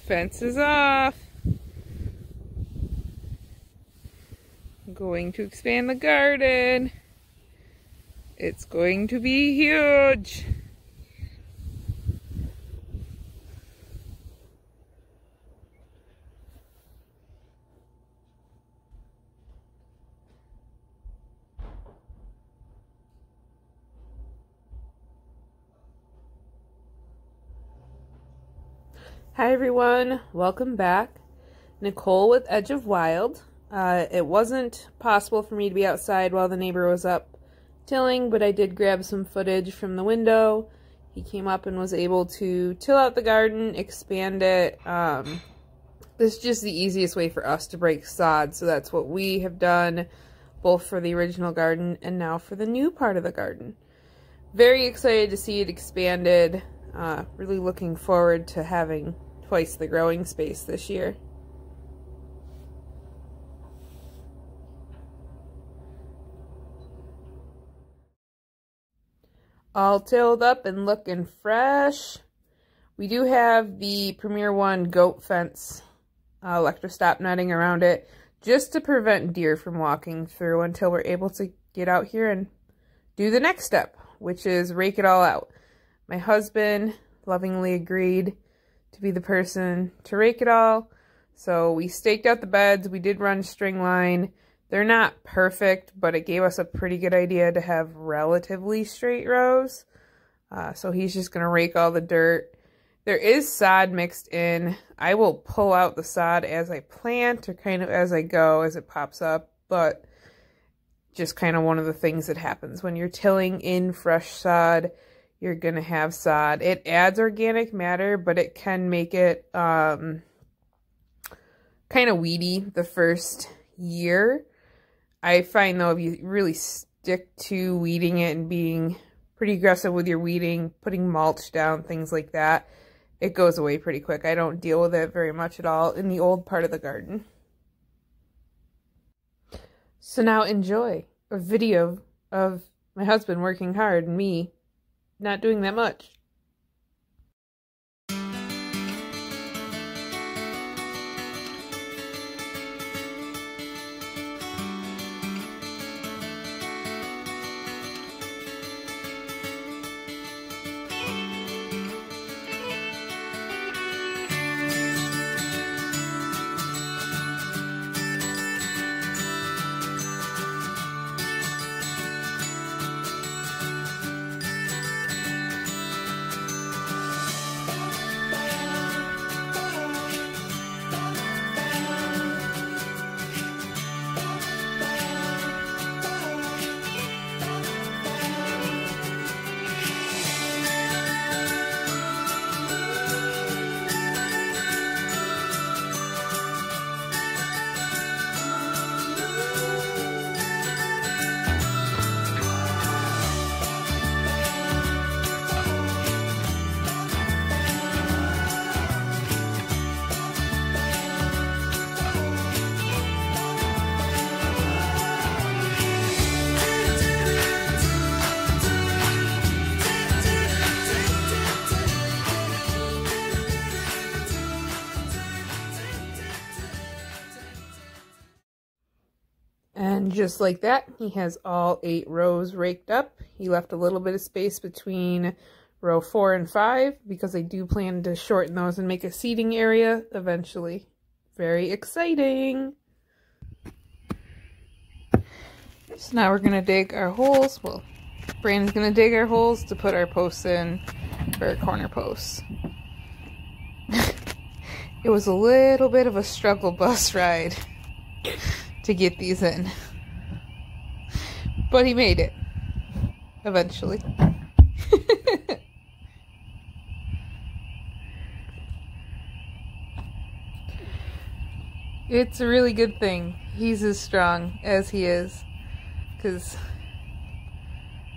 Fence is off. I'm going to expand the garden. It's going to be huge. Hi everyone, welcome back. Nicole with Edge of Wild. It wasn't possible for me to be outside while the neighbor was up tilling, but I did grab some footage from the window. He came up and was able to till out the garden, expand it. This is just the easiest way for us to break sod, so that's what we have done, both for the original garden and now for the new part of the garden. Very excited to see it expanded. Really looking forward to having twice the growing space this year. All tilled up and looking fresh. We do have the Premier One goat fence, electrostop netting around it, just to prevent deer from walking through until we're able to get out here and do the next step, which is rake it all out. My husband lovingly agreed to be the person to rake it all. So we staked out the beds. We did run string line. They're not perfect, but it gave us a pretty good idea to have relatively straight rows. So he's just going to rake all the dirt. There is sod mixed in. I will pull out the sod as I plant or kind of as I go, as it pops up, but just kind of one of the things that happens when you're tilling in fresh sod. You're going to have sod. It adds organic matter, but it can make it kind of weedy the first year. I find, though, if you really stick to weeding it and being pretty aggressive with your weeding, putting mulch down, things like that, it goes away pretty quick. I don't deal with it very much at all in the old part of the garden. So now enjoy a video of my husband working hard and me not doing that much. And just like that, he has all 8 rows raked up. He left a little bit of space between row 4 and 5 because I do plan to shorten those and make a seating area eventually. Very exciting! So now we're going to dig our holes. Well, Brandon's going to dig our holes to put our posts in for our corner posts. It was a little bit of a struggle bus ride to get these in, but he made it eventually. It's a really good thing he's as strong as he is,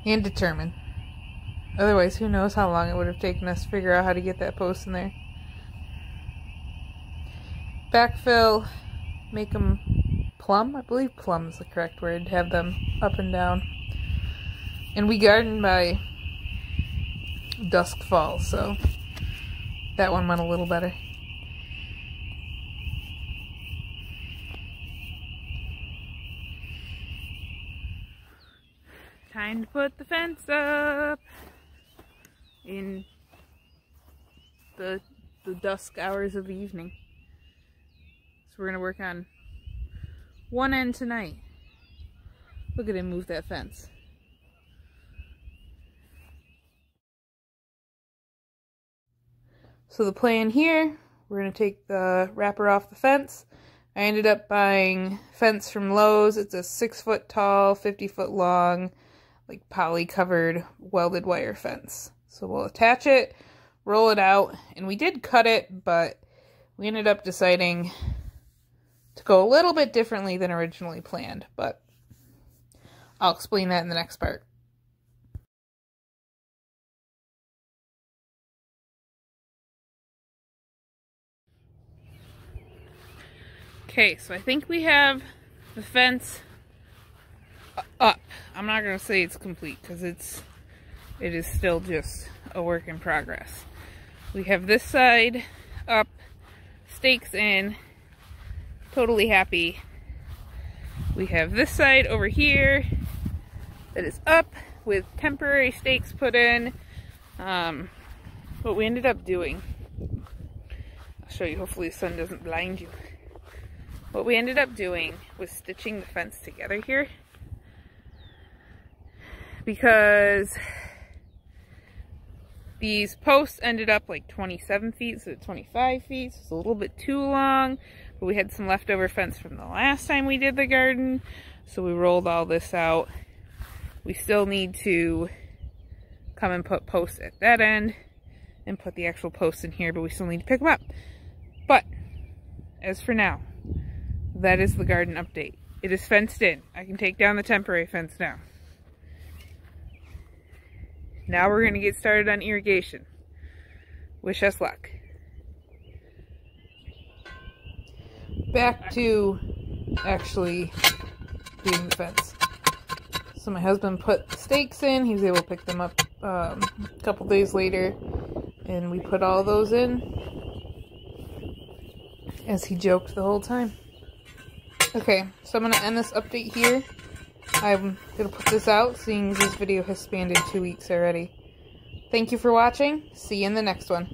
and determined. Otherwise, who knows how long it would have taken us to figure out how to get that post in there. Backfill, make them plumb. I believe plumb is the correct word. Have them up and down. And we garden by dusk fall, so that one went a little better. Time to put the fence up in the dusk hours of the evening. So we're gonna work on one end tonight. Look at him move that fence. So the plan here, we're gonna take the wrapper off the fence. I ended up buying fence from Lowe's. It's a 6 foot tall, 50 foot long, like poly covered welded wire fence. So we'll attach it, roll it out, and we did cut it, but we ended up deciding to go a little bit differently than originally planned, but I'll explain that in the next part. Okay, so I think we have the fence up. I'm not going to say it's complete because it is still just a work in progress. We have this side up, stakes in, totally happy. We have this side over here that is up with temporary stakes put in. What we ended up doing, I'll show you, hopefully the sun doesn't blind you. What we ended up doing was stitching the fence together here, because these posts ended up like 27 feet instead of 25 feet, so it's a little bit too long, but we had some leftover fence from the last time we did the garden, so we rolled all this out. We still need to come and put posts at that end and put the actual posts in here, but we still need to pick them up. But as for now, that is the garden update. It is fenced in. I can take down the temporary fence now. Now we're going to get started on irrigation. Wish us luck. Back to actually doing the fence. So my husband put the stakes in. He was able to pick them up a couple days later. And we put all those in, as he joked the whole time. Okay, so I'm going to end this update here. I'm going to put this out, seeing this video has spanned 2 weeks already. Thank you for watching. See you in the next one.